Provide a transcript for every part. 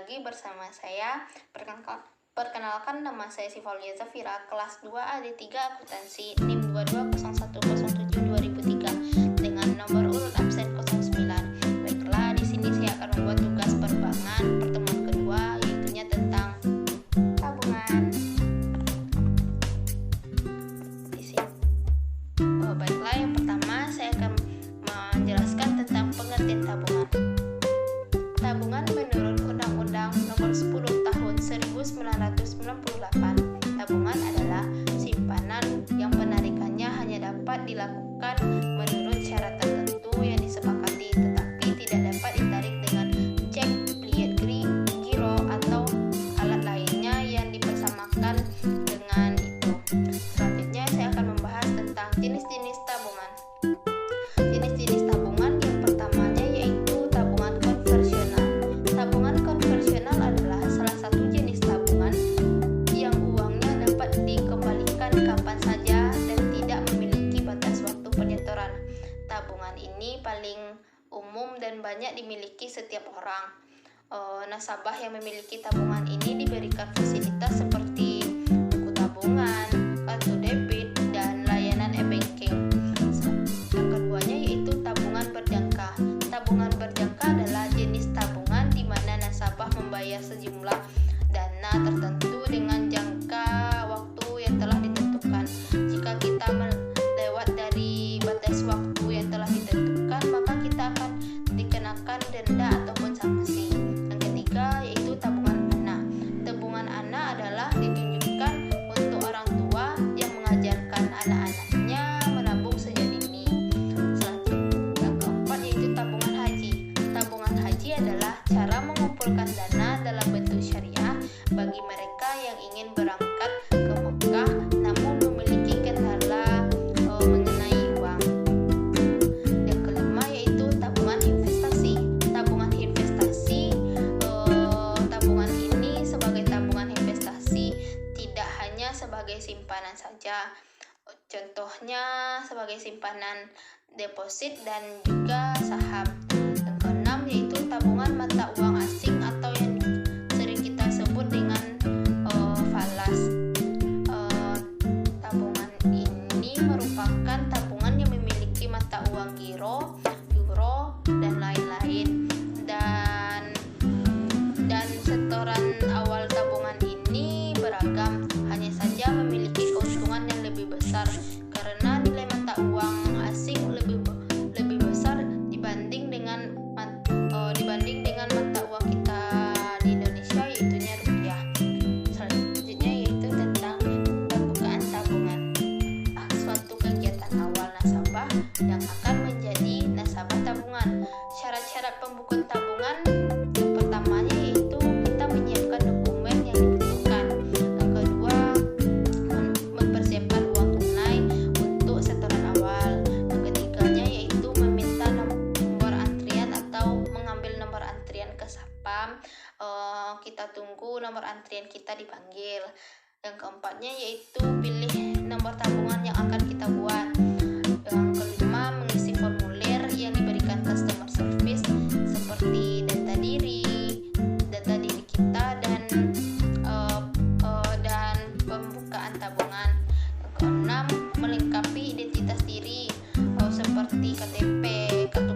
lagi bersama saya. Perkenalkan, nama saya Sifaulia Zafira, kelas 2 AD3 Akuntansi, NIM 220107-2003 dengan nomor urut absen 09. Baiklah, di sini saya akan membuat tugas perbankan pertemuan kedua, yaitunya tentang tabungan. Di sini. Baiklah, yang pertama saya akan menjelaskan tentang pengertian tabungan. Tabungan menurut Undang-Undang Nomor 10 Tahun 1998, tabungan adalah simpanan yang penarikannya hanya dapat dilakukan menurut syarat tertentu yang disepakati, tetapi tidak dapat ditarik dengan cek, pliet, giro, atau alat lainnya yang dipersamakan dengan itu. Selanjutnya saya akan membahas tentang jenis-jenis tabungan. Jenis-jenis tabungan yang pertamanya yaitu tabungan konversional. Tabungan konversional adalah salah satu jenis tabungan yang uangnya dapat dikembalikan kapan saja dan tidak memiliki batas waktu penyetoran. Tabungan ini paling umum dan banyak dimiliki setiap orang. Nasabah yang memiliki tabungan ini diberikan fasilitas seperti buku tabungan, kartu debit, dan layanan e-banking. Yang keduanya yaitu tabungan berjangka. Tabungan berjangka adalah jenis tabungan di mana nasabah membayar sejumlah dana tertentu dengan jangka waktu yang telah ditentukan. Jika kita melewat dari batas waktu yang telah ditentukan, maka kita akan dikenakan denda ataupun sanksi. Yang ketiga yaitu tabungan anak. Tabungan anak adalah ditunjukkan untuk orang tua yang mengajarkan anak-anaknya menabung sejak dini. Selanjutnya, yang keempat yaitu tabungan haji. Tabungan haji adalah cara mengumpulkan dana dalam bentuk syariah bagi mereka yang ingin berangkat ke Mekah namun memiliki kendala mengenai uang. Yang kelima yaitu tabungan investasi. Tabungan investasi, tabungan ini sebagai tabungan investasi tidak hanya sebagai simpanan saja. Contohnya sebagai simpanan deposit dan juga saham. Yang keenam yaitu tabungan mata uang asing atau yang sering kita sebut dengan falas. Tabungan ini merupakan tabungan yang memiliki mata uang giro, euro, dan lain-lain. Dan setoran awal tabungan ini beragam, hanya saja memiliki keuntungan yang lebih besar karena nilai mata uang asing lebih besar dibanding dengan mata uang kita di Indonesia, yaitunya rupiah. Selanjutnya yaitu tentang pembukaan tabungan. Suatu kegiatan awal nasabah yang akan menjadi nasabah tabungan. Syarat-syarat pembukaan tabungan yang pertamanya yaitu kita menyiapkan dokumen yang dibutuhkan. Yang kedua, mempersiapkan uang tunai untuk setoran awal. Yang ketiganya yaitu meminta nomor antrian atau mengambil nomor antrian ke Sapam. Kita tunggu nomor antrian kita dipanggil. Yang keempatnya yaitu pilih nomor tabungan yang akan kita buat. Yang kelima, mengisi formulir yang diberikan customer service seperti data diri kita dan pembukaan tabungan. Yang keenam, melengkapi identitas diri seperti KTP, kartu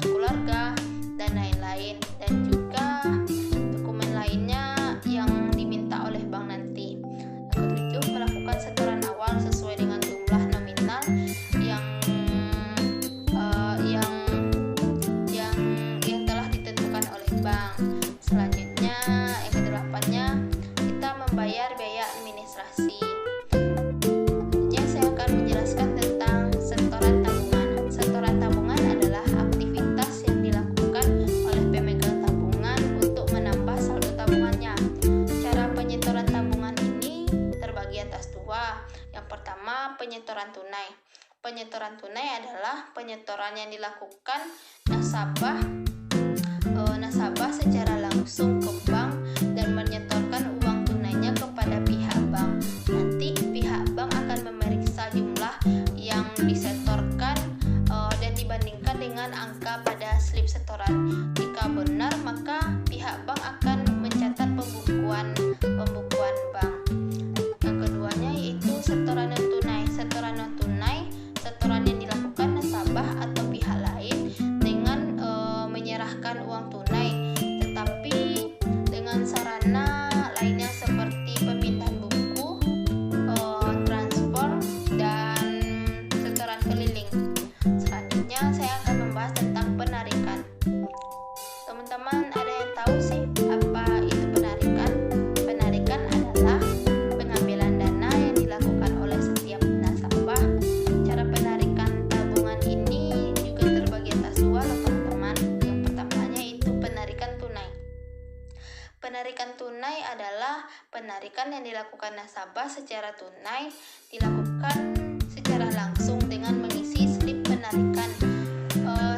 keluarga, dan lain-lain, dan juga dokumen lainnya yang diminta oleh bank nanti. Yang ketujuh, melakukan setoran awal sesuai dengan jumlah nominal yang telah ditentukan oleh bank. Selanjutnya, yang kedelapannya, kita membayar biaya administrasi. Selanjutnya saya akan menjelaskan tentang setoran tabungan. Setoran tabungan adalah aktivitas yang dilakukan oleh pemegang tabungan untuk menambah saldo tabungannya. Cara penyetoran tabungan ini terbagi atas dua. Yang pertama, penyetoran tunai. Penyetoran tunai adalah penyetoran yang dilakukan nasabah secara langsung ke bank dan menyetorkan uang tunainya kepada pihak bank. Nanti pihak bank akan memeriksa jumlah yang disetorkan dan dibandingkan dengan angka pada slip setoran. penarikan yang dilakukan nasabah secara tunai dilakukan secara langsung dengan mengisi slip penarikan.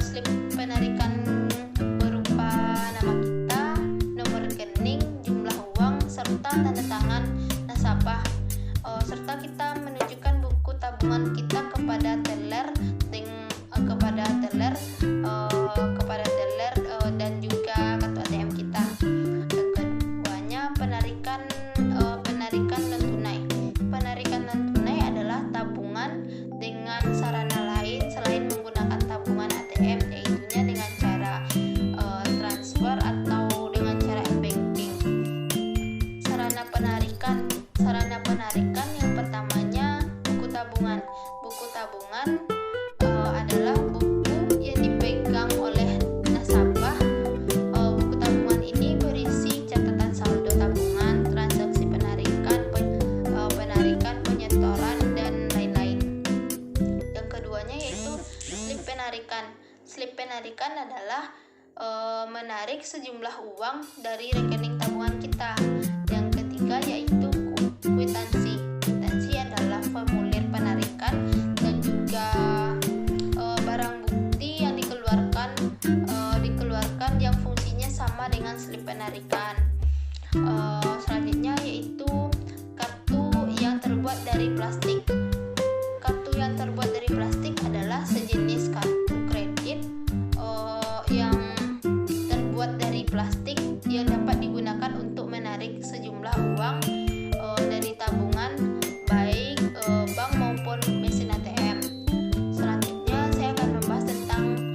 Slip penarikan berupa nama kita, nomor rekening, jumlah uang, serta tanda tangan nasabah. Serta kita menunjukkan buku tabungan kita kepada teller dan juga kartu ATM kita. Keduanya penarikan non tunai. Penarikan non tunai adalah tabungan dengan sarana lain selain menggunakan tabungan ATM, yaitunya dengan cara transfer atau dengan cara banking. Sarana penarikan yang pertamanya buku tabungan. Buku tabungan adalah buku yang dipegang oleh nasabah. Buku tabungan ini berisi catatan saldo tabungan, transaksi penarikan, penyetoran, dan lain-lain. Yang keduanya yaitu slip penarikan. Slip penarikan adalah menarik sejumlah uang dari rekening tabungan kita. Yang ketiga yaitu kwitansi. Kwitansi adalah formulir penarikan dan juga barang bukti yang dikeluarkan yang fungsinya sama dengan slip penarikan. Selanjutnya yaitu kartu yang terbuat dari plastik. Kartu yang terbuat dari plastik adalah sejenis kartu kredit yang terbuat dari plastik yang dapat digunakan untuk menarik sejumlah uang dari tabungan, baik bank maupun mesin ATM. Selanjutnya saya akan membahas tentang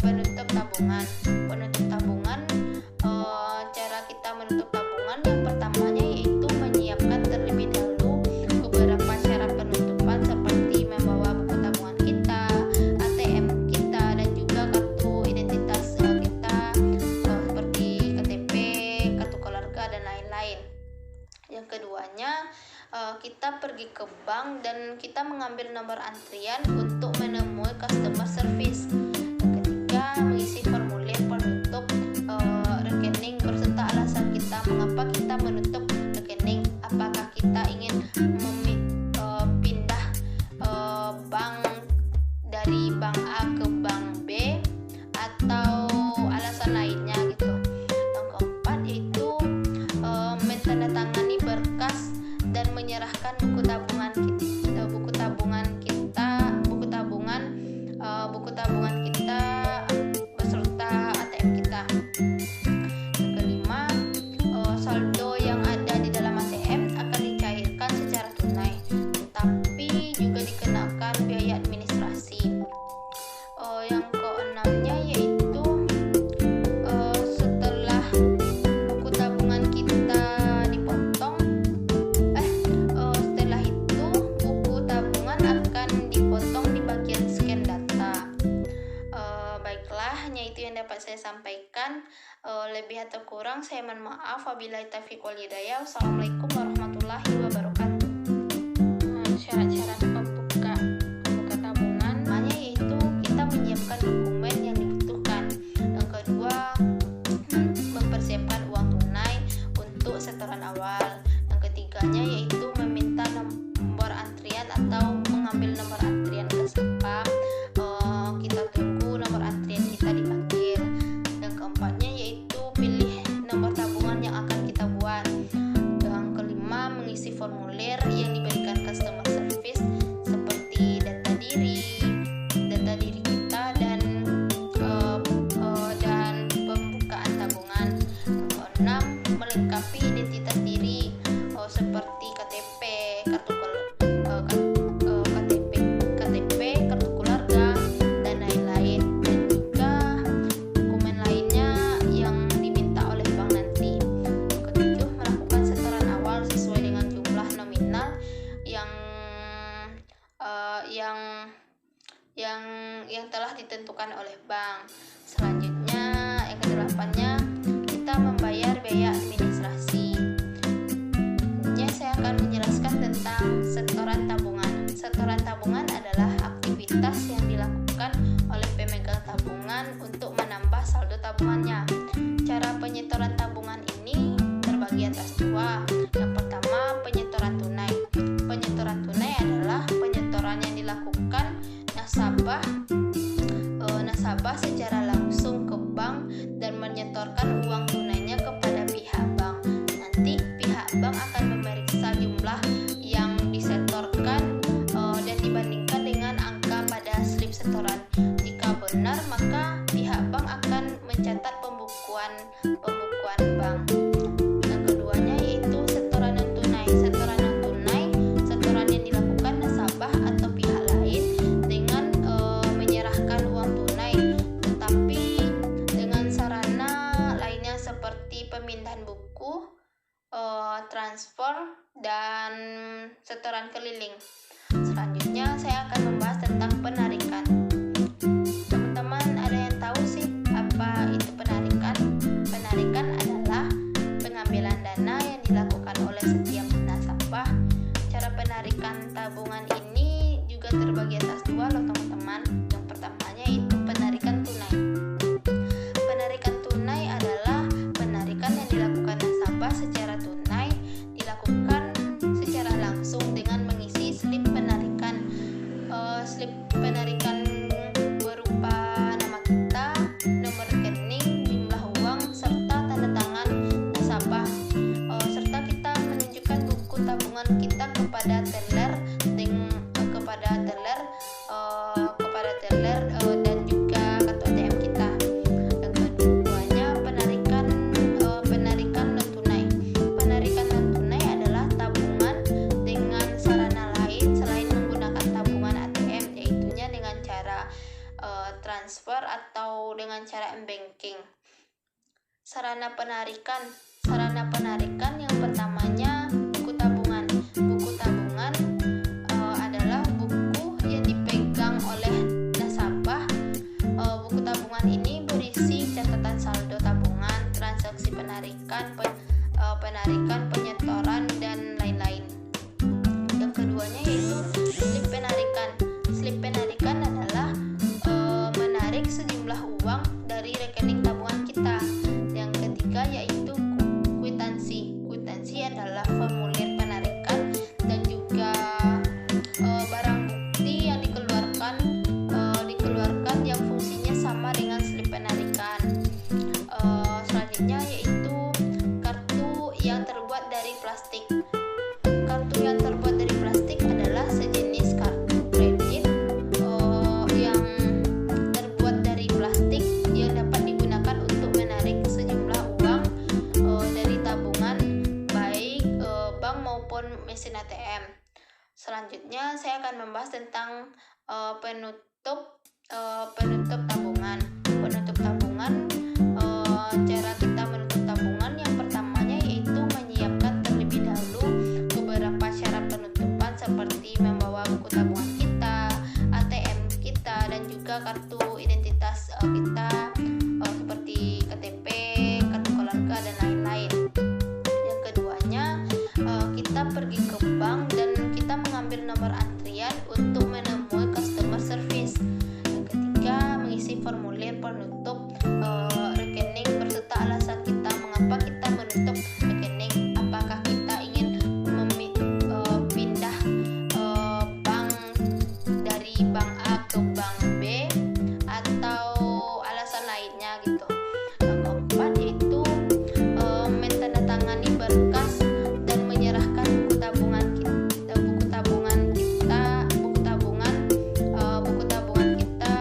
penutup tabungan. Penutup tabungan, cara kita menutup tabungan yang pertamanya yaitu menyiapkan terlebih dahulu beberapa syarat penutupan seperti membawa buku tabungan kita, ATM kita, dan juga kartu identitas kita seperti KTP, kartu keluarga, dan lain-lain. Yang keduanya, kita pergi ke bank dan kita mengambil nomor antrian untuk menemui customer service. Yang ketiga, mengisi formulir penutup rekening berserta alasan kita mengapa kita menutup rekening. Apakah kita ingin pindah bank dari bank A ke bank B atau alasan lainnya gitu. Yang keempat yaitu menandatangani berkas dan menyerahkan buku tabungan kita beserta ATM kita. Yang kelima, saldo yang ada di dalam ATM akan dicairkan secara tunai, tetapi juga dikenakan biaya administrasi. Yang keenamnya yaitu setelah buku tabungan kita dipotong, setelah itu buku tabungan akan dipotong di bagian scan data. Baiklah, hanya itu yang dapat saya sampaikan. Lebih atau kurang saya mohon maaf. Wabillahi taufiq wal hidayah. Wassalamualaikum warahmatullahi wabarakatuh. Syarat-syarat pembuka tabungan yaitu kita menyiapkan dokumen yang dibutuhkan. Yang kedua, mempersiapkan uang tunai untuk setoran awal. Yang ketiganya yaitu meminta nomor antrian atau mengambil nomor antrian ke satpam. Kita tunggu nomor antrian kita dipanggil. Yang keempatnya yaitu pilih nomor tabungan yang akan kita buat. Yang kelima, mengisi formulir yang diberikan customer service seperti data diri kita dan pembukaan tabungan. Yang keenam, melengkapi identitas diri seperti KTP, kartu keluarga, dan lain-lain, dan juga dokumen lainnya yang diminta oleh bank nanti. Yang ketujuh, melakukan setoran awal sesuai dengan jumlah nominal yang telah ditentukan oleh bank. Selanjutnya, yang kedelapannya, kita membayar biaya administrasi. Saya akan menjelaskan tentang setoran tabungan. Setoran tabungan adalah aktivitas yang dilakukan oleh pemegang tabungan untuk menambah saldo tabungannya. Cara penyetoran tabungan ini terbagi masa jumlah yang disetorkan dan dibandingkan dengan angka pada slip setoran. Jika benar, maka pihak bank akan mencatat pembukuan bank. Yang keduanya yaitu setoran non tunai. Setoran non tunai, setoran yang dilakukan nasabah atau pihak lain dengan menyerahkan uang tunai, tetapi dengan sarana lainnya seperti pemindahan buku, transfer, dan setoran keliling. Selanjutnya saya akan membahas tentang penarikan. Teman-teman ada yang tahu sih apa itu penarikan? Penarikan adalah pengambilan dana yang dilakukan oleh setiap nasabah. Cara penarikan tabungan ini juga terbagi atas dua loh teman-teman. Yang pertamanya itu penarikan tunai. Penarikan tunai adalah penarikan yang dilakukan nasabah secara tunai, dilakukan secara langsung dengan mengisi slip penarikan. Slip penarikan berupa nama kita, nomor rekening, jumlah uang, serta tanda tangan nasabah, serta kita menunjukkan buku tabungan kita kepada teller dan juga kartu ATM kita. Yang keduanya penarikan non tunai. Penarikan non tunai adalah tabungan dengan sarana lain selain menggunakan tabungan ATM, yaitunya dengan cara transfer atau dengan cara m-banking. Sarana penarikan yang pertamanya buku tabungan. Buku tabungan adalah buku yang dipegang oleh nasabah. Buku tabungan ini berisi catatan saldo tabungan, transaksi penarikan, penyetoran, dan lain-lain. Yang keduanya yaitu slip penarikan. Slip penarikan adalah menarik sejumlah uang dari rekening tabungan kita. Yang ketiga yaitu kwitansi. Kwitansi adalah formulir penarikan dan juga barang bukti yang dikeluarkan yang fungsinya sama dengan slip penarikan. Selanjutnya yaitu kartu yang terbuat dari plastik. Kartu yang terbuat dari plastik adalah sejenis kartu kredit yang terbuat dari plastik yang dapat digunakan untuk menarik sejumlah uang dari tabungan, baik bank maupun mesin ATM. Selanjutnya saya akan membahas tentang penutup tabungan. Penutup tabungan, cara kita menutup tabungan yang pertamanya yaitu menyiapkan terlebih dahulu beberapa syarat penutupan seperti membawa buku tabungan kita, ATM kita, dan juga kartu identitas kita seperti KTP, kartu keluarga, dan lain-lain. Yang keduanya, kita pergi ke bank dan kita mengambil nomor antrian untuk menemui customer service. Yang ketiga, mengisi formulir penutup rekening berserta alasan kita mengapa kita menutup rekening. Apakah kita ingin pindah bank dari bank A ke bank B atau alasan lainnya gitu. Yang keempat yaitu menandatangani berkas dan menyerahkan buku tabungan kita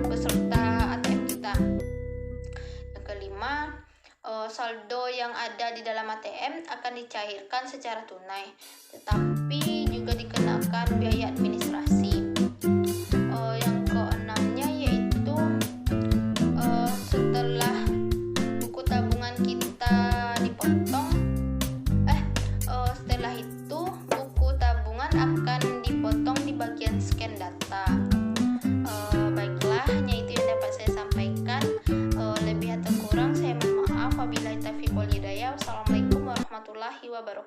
beserta ATM kita. Yang kelima, saldo yang ada di dalam ATM akan dicairkan secara tunai, tetapi juga dikenakan biaya administrasi. Yang keenamnya yaitu setelah buku tabungan kita dipotong, setelah itu buku tabungan akan dipotong di bagian scan data. Baiklah, hanya itu yang dapat saya sampaikan. Lebih atau kurang saya mohon maaf. Wabillahi taufiq wal hidayah. Wassalamualaikum warahmatullahi wabarakatuh.